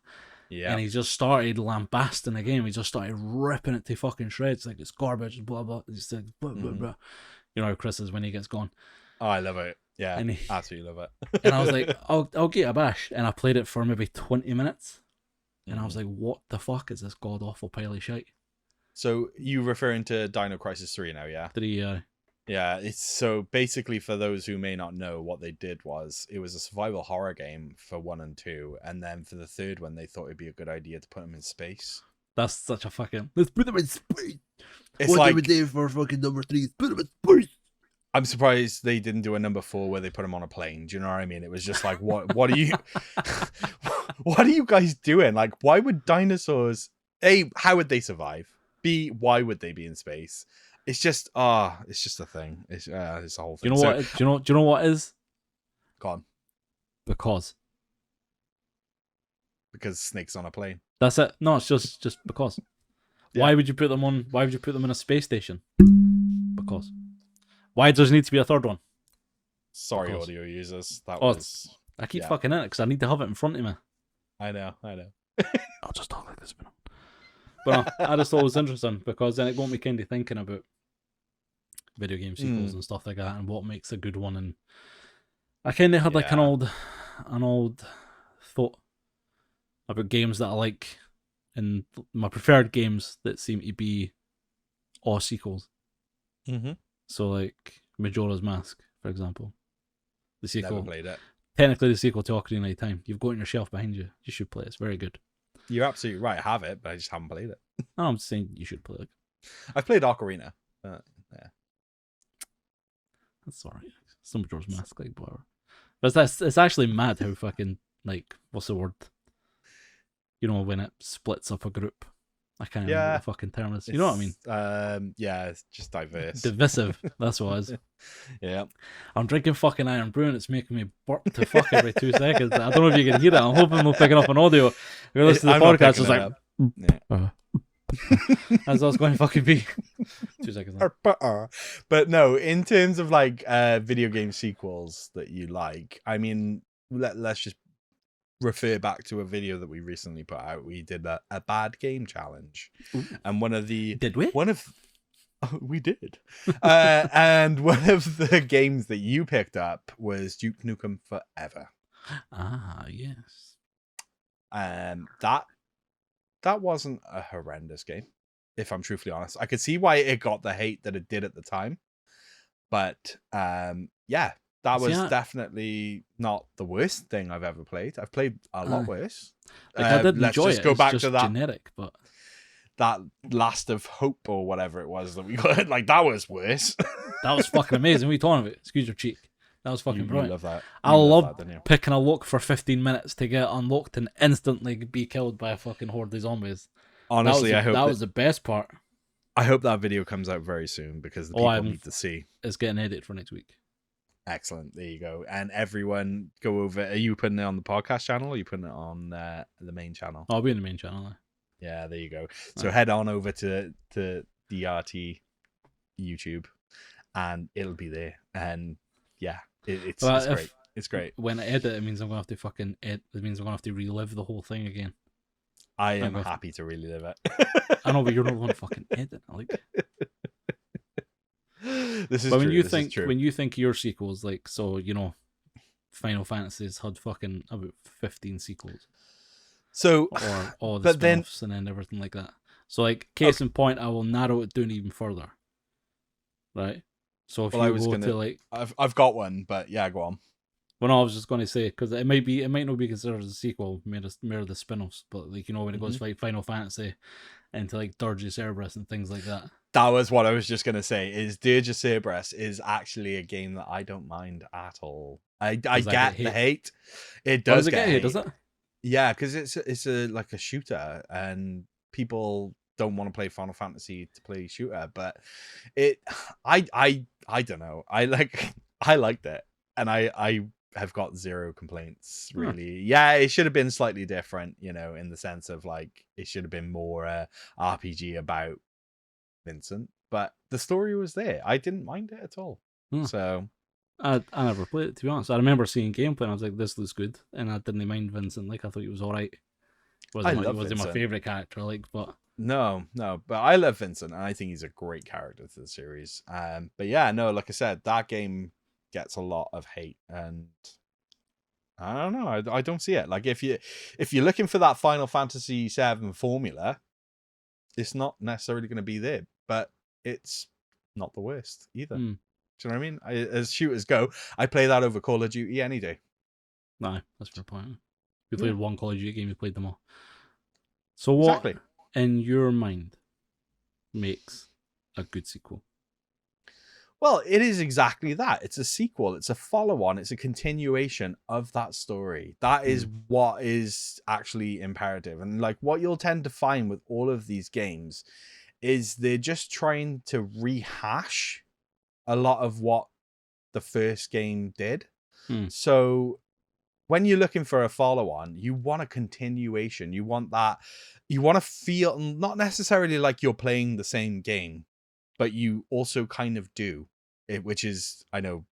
Yeah. And he just started lambasting the game. He just started ripping it to fucking shreds, like it's garbage, blah blah. He's like, blah, blah, blah. You know how Chris is when he gets going. Oh, I love it. Yeah, and absolutely love it. And I was like, I'll get a bash, and I played it for maybe 20 minutes, and I was like, what the fuck is this god awful pile of shite? So you referring to Dino Crisis 3 now, yeah? 3, yeah, it's so basically, for those who may not know, what they did was it was a survival horror game for 1 and 2, and then for the third one, they thought it'd be a good idea to put them in space. That's such a fucking, let's put them in space. It's what like, they would do for fucking number 3, put them in space. I'm surprised they didn't do a number 4 where they put them on a plane. Do you know what I mean? It was just like, what are you, what are you guys doing? Like, why would dinosaurs? A, how would they survive? B, why would they be in space? It's just, it's just a thing. It's a whole thing. Do you know what? Do you know what it is? Go on. Because snakes on a plane. That's it. No, it's just because. Yeah. Why would you put them on? Why would you put them in a space station? Because. Why does there need to be a third one? Sorry, because. Audio users. That was. I keep fucking in it because I need to have it in front of me. I know. I'll just talk like this. But no, I just thought it was interesting because then it got me kind of thinking about video game sequels and stuff like that, and what makes a good one. And I kind of had like an old thought about games that I like, and my preferred games that seem to be all sequels. So like Majora's Mask, for example, the sequel. Never played it. Technically, the sequel to Ocarina of Time. You've got it on your shelf behind you. You should play it. It's very good. You're absolutely right. I have it, but I just haven't played it. No, I'm saying you should play it. I've played Ocarina. Yeah. That's alright. Some Majora's Mask, like, whatever. But it's actually mad how fucking, like, what's the word? You know, when it splits up a group. I can't remember what the fucking term is. You know what I mean? Yeah, it's just diverse. Divisive. That's what it is. Yeah. I'm drinking fucking Iron Brew and it's making me burp to fuck every 2 seconds. I don't know if you can hear that. I'm hoping we'll pick it up on audio. If you listen to the podcast, it's like... As I was going to fucking be 2 seconds. But no, in terms of like video game sequels that you like, I mean, let's just refer back to a video that we recently put out. We did a bad game challenge, Ooh. and Did we? we did, and one of the games that you picked up was Duke Nukem Forever. Ah, yes. That wasn't a horrendous game, if I'm truthfully honest. I could see why it got the hate that it did at the time, but yeah, that was definitely not the worst thing I've ever played. I've played a lot worse. Like I did let's enjoy just it. go It's back just to that generic, but that Last of Hope or whatever it was that we got. Like that was worse. that was fucking amazing. What are you talking about? Excuse your cheek. That was fucking You brilliant. love that. I love picking a lock for 15 minutes to get unlocked and instantly be killed by a fucking horde of zombies. Honestly, I hope that was the best part. I hope that video comes out very soon because the people need to see. It's getting edited for next week. Excellent. There you go. And everyone go over. Are you putting it on the podcast channel or are you putting it on the main channel? I'll be in the main channel now. Yeah, there you go. So head on over to DRT YouTube and it'll be there. And yeah, it's great. It's great. When I edit, it means I'm gonna have to fucking it means I'm gonna have to relive the whole thing again. I am happy to relive it. I know, but you're not going to fucking edit. Like this is but true. When you think your sequels, like, so you know, Final Fantasies had fucking about 15 sequels. So or all the spin-offs and then everything like that. So like case in point, I will narrow it down even further. Right? So if I've got one, but yeah, go on. Well, no, I was just going to say because it might not be considered as a sequel, mere of the spin-offs, but like you know when it goes like Final Fantasy into like Dirge of Cerberus and things like that. That was what I was just going to say. Is Dirge of Cerberus is actually a game that I don't mind at all. I get the hate. It does get hate, does it? Yeah, because it's like a shooter, and people don't want to play Final Fantasy to play shooter. But I don't know. I liked it, and I have got zero complaints really. Yeah, it should have been slightly different, you know, in the sense of like it should have been more RPG about Vincent, but the story was there. I didn't mind it at all. So I never played it, to be honest. I remember seeing gameplay and I was like, this looks good, and I didn't mind Vincent. Like I thought he was alright. Wasn't my favorite character, like, but no, but I love Vincent and I think he's a great character to the series. But yeah, no, like I said, that game gets a lot of hate, and I don't know. I don't see it. Like if you're looking for that Final Fantasy VII formula, it's not necessarily going to be there, but it's not the worst either. Do you know what I mean? As shooters go, I play that over Call of Duty any day. No, that's fair point. We played one Call of Duty game, we played them all. So what, in your mind, makes a good sequel? Well, it is exactly that. It's a sequel. It's a follow-on. It's a continuation of that story. That is what is actually imperative. And like what you'll tend to find with all of these games is they're just trying to rehash a lot of what the first game did. So when you're looking for a follow-on, you want a continuation. You want that. You want to feel not necessarily like you're playing the same game, but you also kind of do. Which is, I know,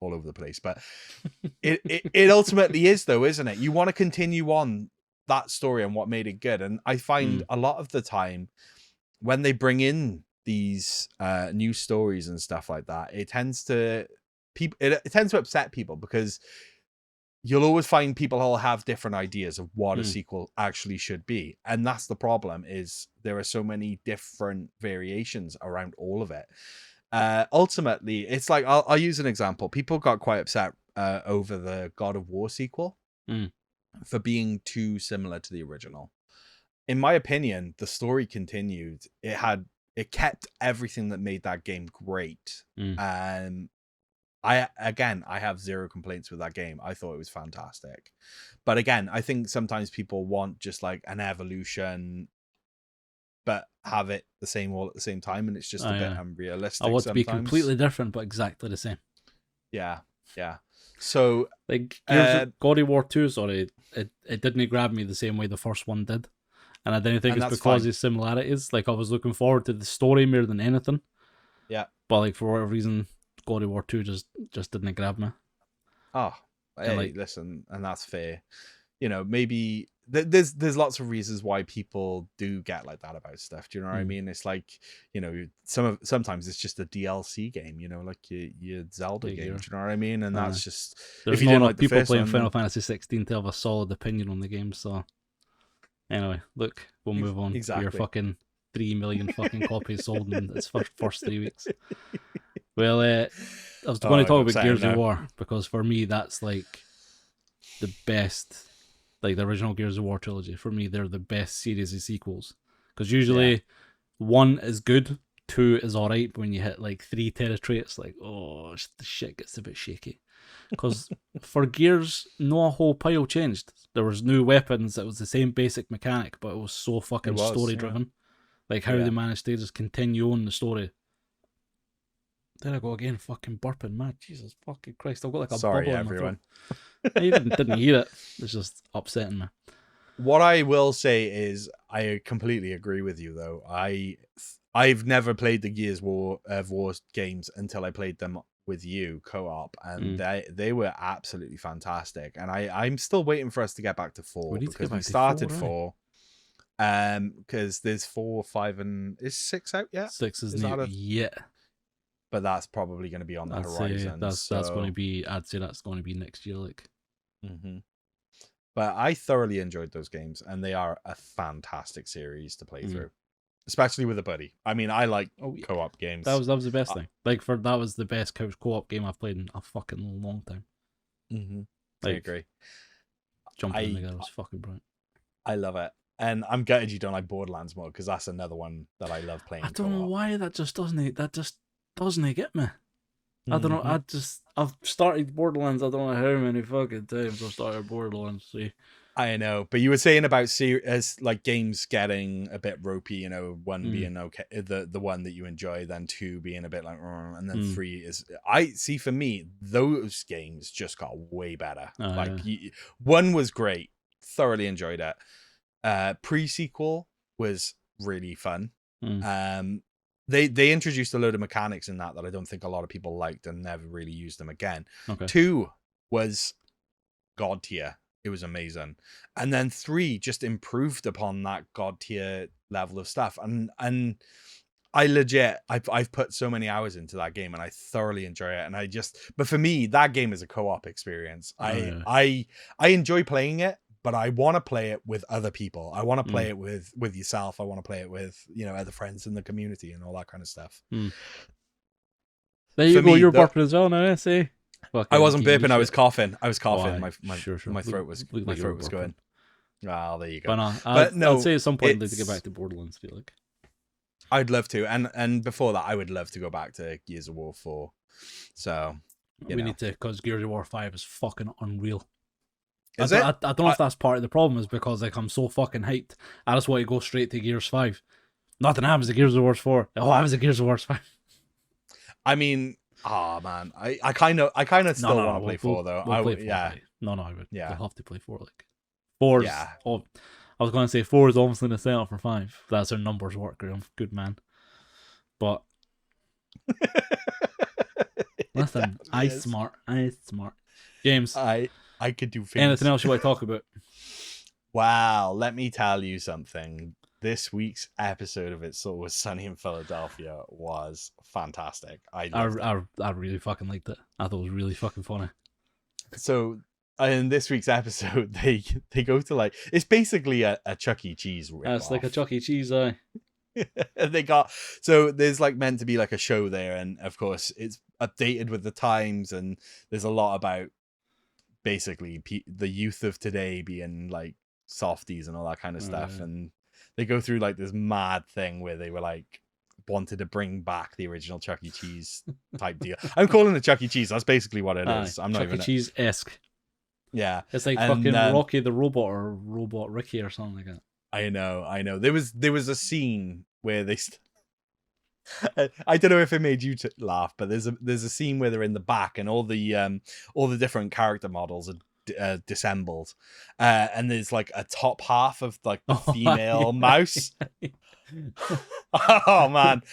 all over the place, but it ultimately is, though, isn't it? You want to continue on that story and what made it good. And I find a lot of the time when they bring in these new stories and stuff like that, it tends to upset people because you'll always find people who'll have different ideas of what a sequel actually should be. And that's the problem, is there are so many different variations around all of it. Ultimately, it's like, I'll use an example. People got quite upset over the God of War sequel for being too similar to the original. In my opinion, the story continued. It kept everything that made that game great. I have zero complaints with that game. I thought it was fantastic. But again, I think sometimes people want just like an evolution, but have it the same all at the same time, and it's just a bit unrealistic. I want to be completely different, but exactly the same. Yeah. So, like, God of War 2, sorry, it didn't grab me the same way the first one did, and I didn't think it's because of similarities. Like, I was looking forward to the story more than anything. Yeah, but like for whatever reason, God of War 2 just didn't grab me. Oh, hey, listen, and that's fair. maybe there's lots of reasons why people do get like that about stuff. Do you know what I mean? It's like, sometimes it's just a DLC game, like your Zelda game. Do you know what I mean? And that's just, there's if you not didn't enough like the people first playing one, Final Fantasy 16 to have a solid opinion on the game. So anyway, look, we'll move on. Exactly. Your fucking 3 million fucking copies sold in its first 3 weeks. Well, I was going to talk about Gears of War, because for me that's like the best, like the original Gears of War trilogy. For me, they're the best series of sequels, because usually 1 is good, 2 is alright, but when you hit like 3 territory, it's like, oh, the shit gets a bit shaky. Because for Gears, no a whole pile changed. There was new weapons. It was the same basic mechanic, but it was so fucking story driven. Like how they managed to just continue on the story. There I go again, fucking burping, man. Jesus fucking Christ, I've got like a bubble in my throat. You didn't hear it. It's just upsetting me. What I will say is, I completely agree with you, though. I've never played the Gears of War games until I played them with you co-op, and they were absolutely fantastic. And I'm still waiting for us to get back to 4, because we started 4. Because there's 4, 5, and is 6 out yet? 6 is new yet. But that's probably going to be on the horizon. That's going to be. I'd say that's going to be next year, like. But I thoroughly enjoyed those games, and they are a fantastic series to play through, especially with a buddy. I mean, I like co-op games. That was the best thing. Like that was the best couch co-op game I've played in a fucking long time. I agree. Jumping together was fucking brilliant. I love it. And I'm gutted you don't like Borderlands more, because that's another one that I love playing. I don't know why that just doesn't get me. I don't know. I've started Borderlands. I don't know how many fucking times I've started Borderlands. See, I know, but you were saying about like games getting a bit ropey. One being okay, the one that you enjoy, then 2 being a bit like, and then 3 is. I see, for me, those games just got way better. 1 was great, thoroughly enjoyed it. Pre-sequel was really fun. They introduced a load of mechanics in that I don't think a lot of people liked, and never really used them again. 2 was god tier. It was amazing. And then 3 just improved upon that god tier level of stuff. And I legit, I've put so many hours into that game, and I thoroughly enjoy it. And but for me, that game is a co-op experience. I enjoy playing it, but I want to play it with other people. I want to play it with yourself. I want to play it with, other friends in the community and all that kind of stuff. There you go. You're burping as well now, see? I wasn't burping. I was coughing. My throat was going. Well, there you go. But no, I'd say at some point I'd like to get back to Borderlands. I feel like I'd love to, and before that, I would love to go back to Gears of War 4. So we need to, because Gears of War 5 is fucking unreal. I don't know if that's part of the problem, is because like I'm so fucking hyped. I just want to go straight to Gears 5. Nothing happens to Gears of War 4. It happens to Gears of War 5. I mean, man, I kind of still want to play 4 though. I would. Yeah. No, I would. Yeah. I'll have to play 4. Like 4. Yeah. I was going to say 4 is obviously in the setup for 5. That's how numbers work. Good man. But listen, I smart. James, I could do things. Anything else you want to talk about? Wow, let me tell you something. This week's episode of It's Always Sunny in Philadelphia was fantastic. I really fucking liked it. I thought it was really fucking funny. So in this week's episode, they go to like, it's basically a Chuck E. Cheese ripoff. It's like a Chuck E. Cheese, So there's like meant to be like a show there, and of course it's updated with the times, and there's a lot about basically the youth of today being like softies and all that kind of stuff. And they go through like this mad thing where they were like wanted to bring back the original Chuck E. Cheese type deal. I'm calling it Chuck E. Cheese. That's basically what it is. I'm not Chuck E. Cheese-esque. Yeah. It's like fucking Rocky the Robot or Robot Ricky or something like that. I know. There was a scene where they I don't know if it made you laugh, but there's a scene where they're in the back and all the different character models are disassembled, and there's like a top half of like the female mouse. Oh man,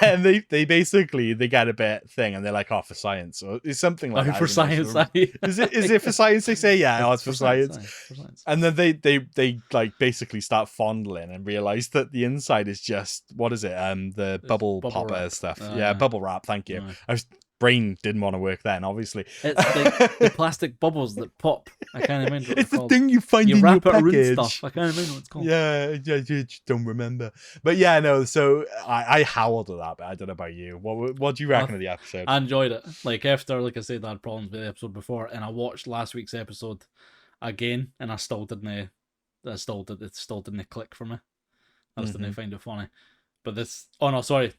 and they basically they get a bit thing, and they're like, "Oh, for science," or it's something like that. For science, Is it for science? They say, yeah, It's it's for science. for science. And then they like basically start fondling and realize that the inside is just what is it? The bubble popper wrap. stuff. Yeah, bubble wrap. Thank you. Yeah. Brain didn't want to work then, obviously. It's like the plastic bubbles that pop. I can't remember what It's the called. thing you find You in wrap your it around package. stuff. I can't remember what it's called. Yeah, you don't remember. But yeah, no. So I howled at that, but I don't know about you. What do you reckon of the episode? I enjoyed it. Like after, like I said, I had problems with the episode before, and I watched last week's episode again, and I still didn't. It still didn't click for me. I just didn't find it funny. But this, oh no, sorry,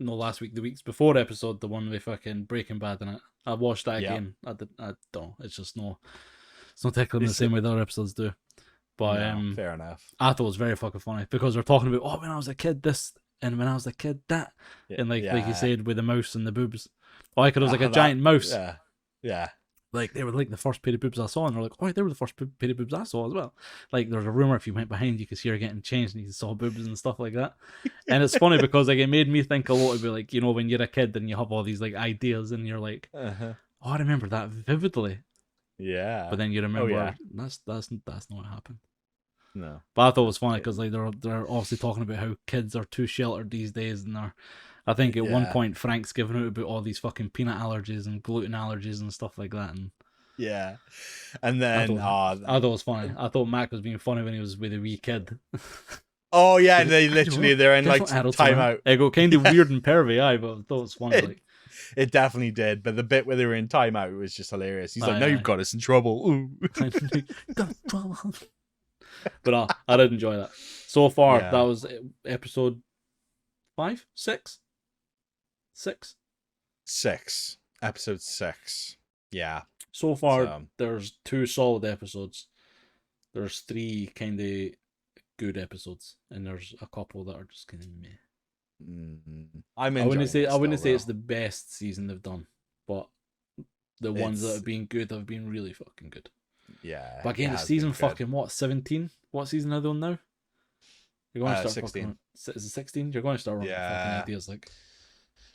no, last week, the weeks before episode, the one with fucking Breaking Bad in it. I watched that again. I don't know. It's just it's not tickling the same way the other episodes do. But no, fair enough. I thought it was very fucking funny because they're talking about when I was a kid this, and when I was a kid that, and like you said with the mouse and the boobs. Oh, I could was like a giant mouse. Yeah. Like they were like the first pair of boobs I saw, and they're like, oh, they were the first pair of boobs I saw as well. Like there's a rumor if you went behind, you could see her getting changed, and you saw boobs and stuff like that. And it's funny because like it made me think a lot about like when you're a kid and you have all these like ideas, and you're like, oh, I remember that vividly. Yeah. But then you remember that's not what happened. No. But I thought it was funny because like they're obviously talking about how kids are too sheltered these days, and I think at one point Frank's giving out about all these fucking peanut allergies and gluten allergies and stuff like that. And yeah, and then I thought it was funny. I thought Mac was being funny when he was with a wee kid. Oh yeah, and they're in like timeout. It got kind of weird and pervy, but I thought it was funny. Like it definitely did, but the bit where they were in timeout was just hilarious. He's like, "Now you've got us in trouble." But I did enjoy that. So far, that was episode 5, 6. Episode 6. Yeah. So far, there's 2 solid episodes. There's 3 kind of good episodes, and there's a couple that are just kind of meh. I wouldn't say it's the best season they've done, but the ones that have been good have been really fucking good. Yeah. But again, it's season fucking what, 17? What season are they on now? You're going to start 16. Is it 16? You're going to start running fucking ideas like.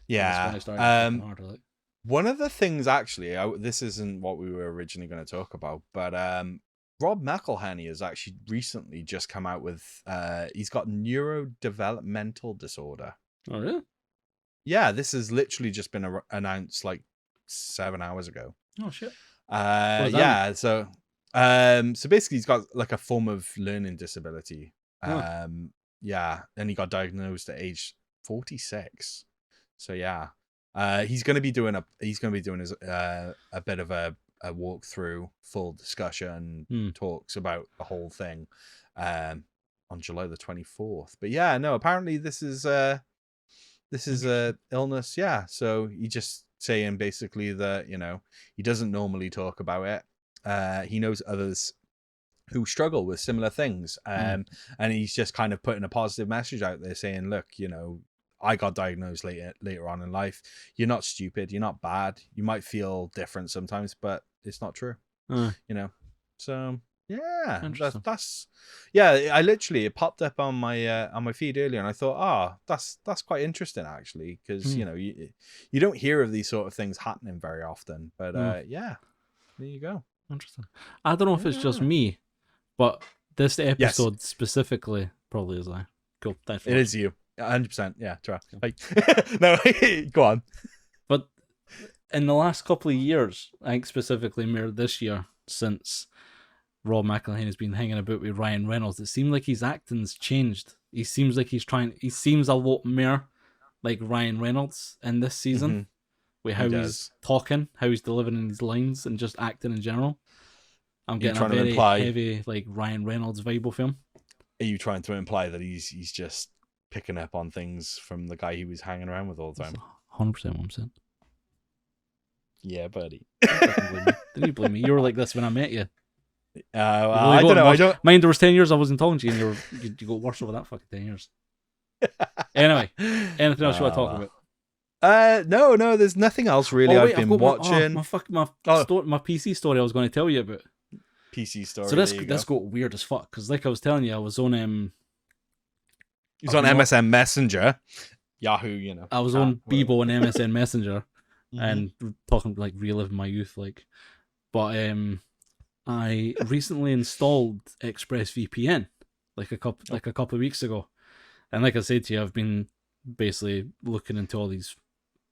Yeah. Harder, like. One of the things, actually, this isn't what we were originally going to talk about, but Rob McElhenney has actually recently just come out with, he's got neurodevelopmental disorder. Oh, really? Yeah, this has literally just been announced like 7 hours ago. Oh, shit. Yeah, so basically he's got like a form of learning disability. Yeah, and he got diagnosed at age 46. So yeah, he's going to be doing his a bit of a walkthrough, full discussion, talks about the whole thing on July the 24th. But yeah, no, apparently this is a illness. Yeah, so he just saying basically that he doesn't normally talk about it. He knows others who struggle with similar things, and he's just kind of putting a positive message out there saying, look, I got diagnosed later on in life. You're not stupid. You're not bad. You might feel different sometimes, but it's not true. So yeah, that's I literally, it popped up on my feed earlier, and I thought, that's quite interesting actually, because you don't hear of these sort of things happening very often. But yeah, there you go. Interesting. I don't know if it's just me, but this episode specifically probably is I. Cool. Thanks for it is you. 100%. Yeah, try. Like, no, go on. But in the last couple of years, I think specifically more this year, since Rob McElhenney has been hanging about with Ryan Reynolds, it seems like his acting's changed. He seems like he seems a lot more like Ryan Reynolds in this season, with how he's talking, how he's delivering his lines, and just acting in general. I'm getting a very heavy like Ryan Reynolds vibe of him. Are you trying to imply that he's just picking up on things from the guy he was hanging around with all the time? 100% what I'm saying. Yeah, buddy. Didn't you blame me? You were like this when I met you. I don't know. Mind there was 10 years I wasn't talking to you, and you got worse over that fucking 10 years. Anyway, anything else you want to talk about? No, there's nothing else really. I've been watching my PC story I was going to tell you about. PC story. So this got weird as fuck, because like I was telling you, I was on He's on MSN Messenger. Yahoo, you know. I was chat, on whatever. Bebo and MSN Messenger Mhm. and talking like reliving my youth, like. But I recently installed ExpressVPN like a couple of weeks ago, and like I said to you, I've been basically looking into all these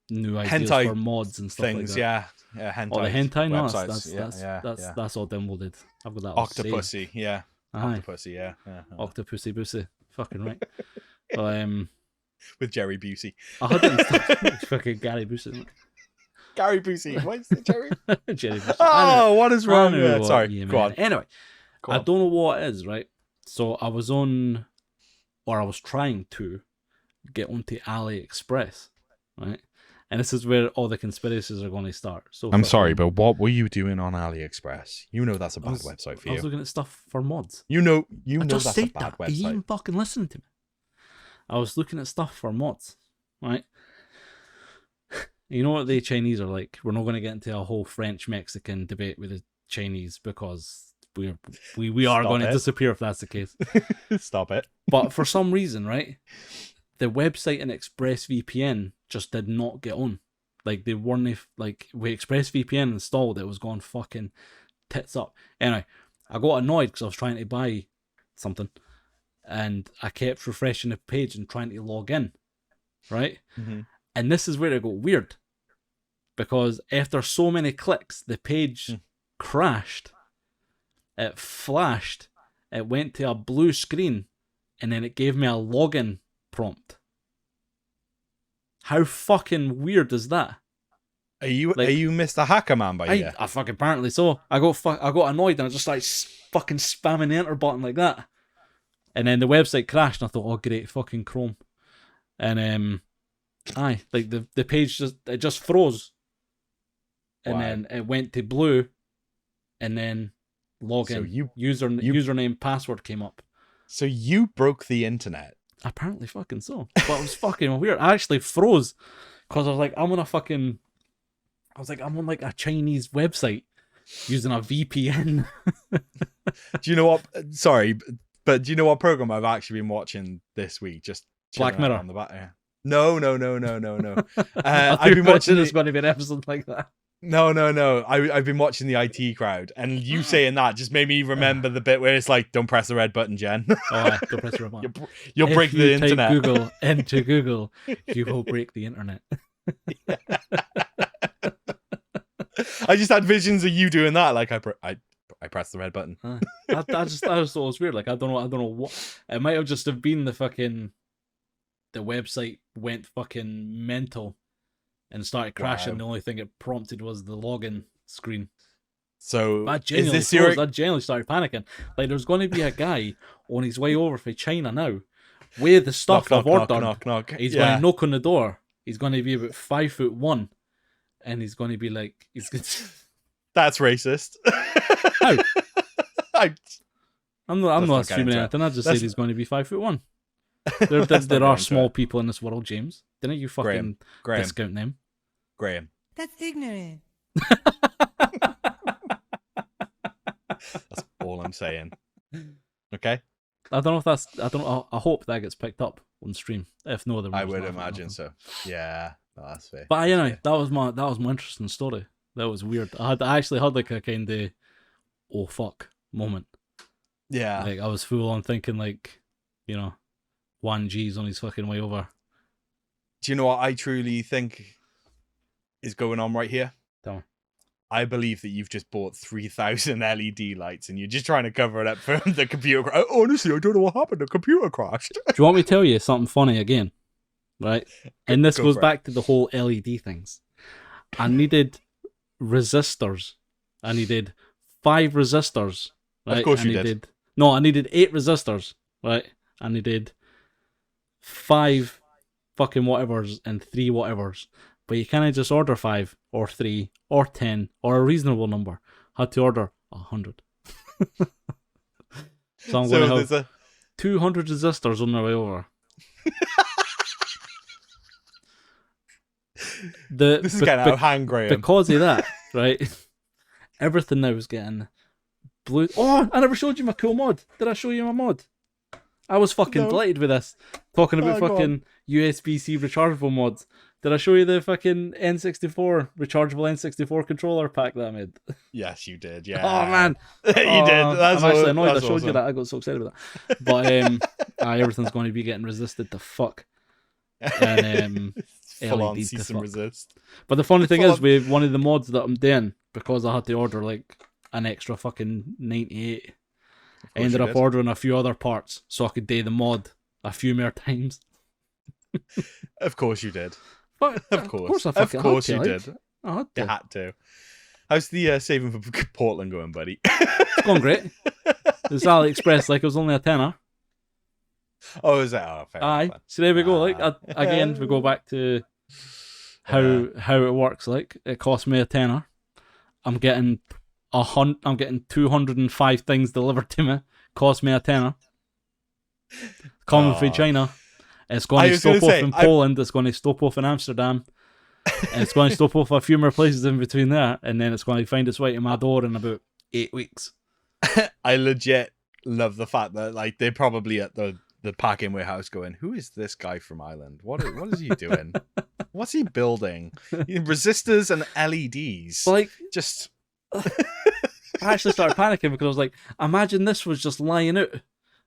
new ideas Hentai for mods and stuff things, like that. yeah, hentai Oh, the hentai, no, websites, that's all downloaded. I've got that all saved. Octopussy, yeah, Aye. Octopussy, yeah. Octopussy Bussy, fucking right. But With Jerry Busey. I had it installed. Fucking Gary Busey. Gary Busey, what's the Jerry? Jerry Busey. Oh, what is wrong? I know Yeah, what sorry, you go mean. on. Anyway, Go I on. don't know what it is, right? So I was on, or I was trying to get onto AliExpress, right? And this is where all the conspiracies are going to start. So I'm sorry, but what were you doing on AliExpress? You know that's a bad website for I was you. looking at stuff for mods. You know I just that's said a bad that. Are you even website. fucking listening to me? I was looking at stuff for mods, right? You know what the Chinese are like? We're not going to get into a whole French-Mexican debate with the Chinese because we are Stop going to it. disappear if that's the case. Stop it. But for some reason, right, the website in ExpressVPN just did not get on. Like they weren't like with ExpressVPN installed, it was going fucking tits up. Anyway, I got annoyed because I was trying to buy something, and I kept refreshing the page and trying to log in, right? Mm-hmm. And this is where it got weird, because after so many clicks, the page crashed. It flashed. It went to a blue screen, and then it gave me a login prompt. How fucking weird is that? Are you Like, Mr. Hacker Man by you? I fucking apparently so. I got annoyed and I just started fucking spamming the enter button like that. And then the website crashed and I thought, oh great, fucking Chrome. And like the page just froze. And then it went to blue, and then login, username, password came up. So you broke the internet. Apparently fucking so. But it was fucking weird. I actually froze because I was like, I'm on like a Chinese website using a VPN. Do you know what? Sorry, but do you know what program I've actually been watching this week? Just Black Mirror. on the back. Yeah. No. I've been watching. There's going to be an episode like that. No. I've been watching the IT Crowd, and you saying that just made me remember the bit where it's like, "Don't press the red button, Jen." Oh, don't press the red button. You'll break the internet. Google into Google, you will break the internet. I just had visions of you doing that. Like I pressed the red button. I just thought it was weird. Like I don't know what it might have just have been. The website went fucking mental and started crashing. Wow. The only thing it prompted was the login screen. So I genuinely started panicking. Like there's going to be a guy on his way over from China now with the stuff I've ordered. Knock. He's going to knock on the door. He's going to be about 5'1", and he's going to be like, That's racist. How? I'm not assuming anything. I just said he's going to be 5'1". There are small people in this world, James. Didn't you fucking discount them? Graham. That's ignorant. That's all I'm saying. Okay. I don't know if that's. I hope that gets picked up on stream. If no, then I would imagine so. Yeah, no, that's fair. But anyway, that was my interesting story. That was weird. I actually had like a kind of oh fuck moment. Yeah. Like I was full on thinking like, 1G's on his fucking way over. Do you know what I truly think is going on right here? Tell me. I believe that you've just bought 3,000 LED lights and you're just trying to cover it up for the computer. Honestly, I don't know what happened. The computer crashed. Do you want me to tell you something funny again? Right? And this goes back to the whole LED things. I needed resistors. I needed 5 resistors. Right? Of course you did. No, I needed 8 resistors. Right? I needed 5 fucking whatevers and 3 whatevers. But you can't just order 5 or 3 or 10 or a reasonable number. Had to order 100. So I'm going to have 200 resistors on their way over. This is getting out of hand, Graham. Because of that, right? Everything now is getting blue. Oh, I never showed you my cool mod. Did I show you my mod? I was fucking No. delighted with this. Talking about Oh, go fucking USB-C rechargeable mods. Did I show you the fucking N64 rechargeable N64 controller pack that I made? Yes, you did. Yeah. Oh man, You did. That's I'm actually annoyed. I that's showed you awesome. that. I got so excited about that. But everything's going to be getting resisted to fuck. And Full on LEDs to cease and fuck. resist. But the funny thing Full is, on- with one of the mods that I'm doing, because I had to order like an extra fucking 98, I ended up ordering a few other parts so I could do the mod a few more times. Of course you did. But Of course. I Of fucking course had you to, like. did. I had to. You had to. How's the saving for Portland going, buddy? It's gone great. It's AliExpress, like it was only a tenner. Oh, is that? Oh, fair Aye. enough. So there we go. Like again, we go back to how it works. Like it cost me a tenner. I'm getting 205 things delivered to me. Cost me a tenner. Coming from China. It's going to stop off in Poland. It's going to stop off in Amsterdam. And it's going to stop off a few more places in between there. And then it's going to find its way to my door in about 8 weeks. I legit love the fact that like they're probably at the packing warehouse going, who is this guy from Ireland? What is he doing? What's he building? Resistors and LEDs. Like, just I actually started panicking because I was like, imagine this was just lying out.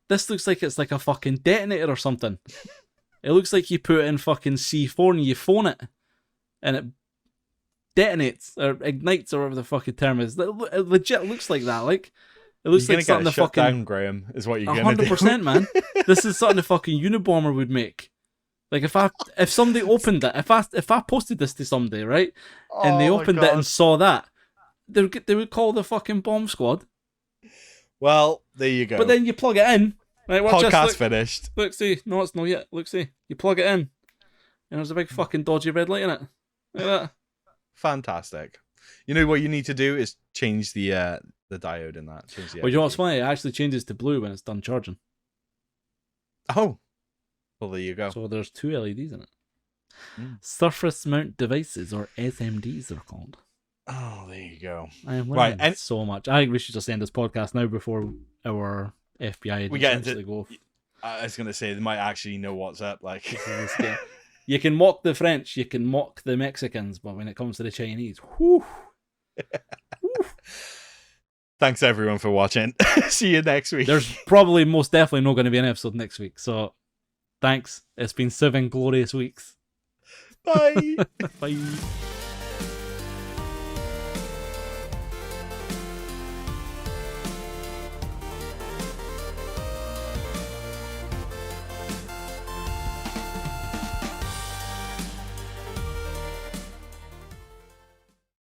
This looks like it's like a fucking detonator or something. It looks like you put it in fucking C4 and you phone it and it detonates or ignites or whatever the fucking term is. It legit looks like that. Like, it looks like something the fucking down, Graham, is what you're gonna 100%, man. This is something the fucking Unabomber would make. Like if somebody opened it, if I posted this to somebody, right, and they opened it and saw that, they would call the fucking bomb squad. Well, there you go. But then you plug it in. Right, podcast finished. Look, see, no, it's not yet. Look, see, you plug it in, and there's a big fucking dodgy red light in it. Look at that. Fantastic. You know what you need to do is change the diode in that. Change the Well, you know what's LED. funny? It actually changes to blue when it's done charging. Oh, well, there you go. So there's 2 LEDs in it. Mm. Surface mount devices, or SMDs, they're called. Oh, there you go. I am learning so much. I think we should just end this podcast now before our FBI We get actually into. go. I was gonna say they might actually know what's up. Like, You can mock the French, you can mock the Mexicans, but when it comes to the Chinese, whew. Thanks everyone for watching. See you next week. There's probably most definitely not going to be an episode next week. So thanks. It's been 7 glorious weeks. Bye. Bye.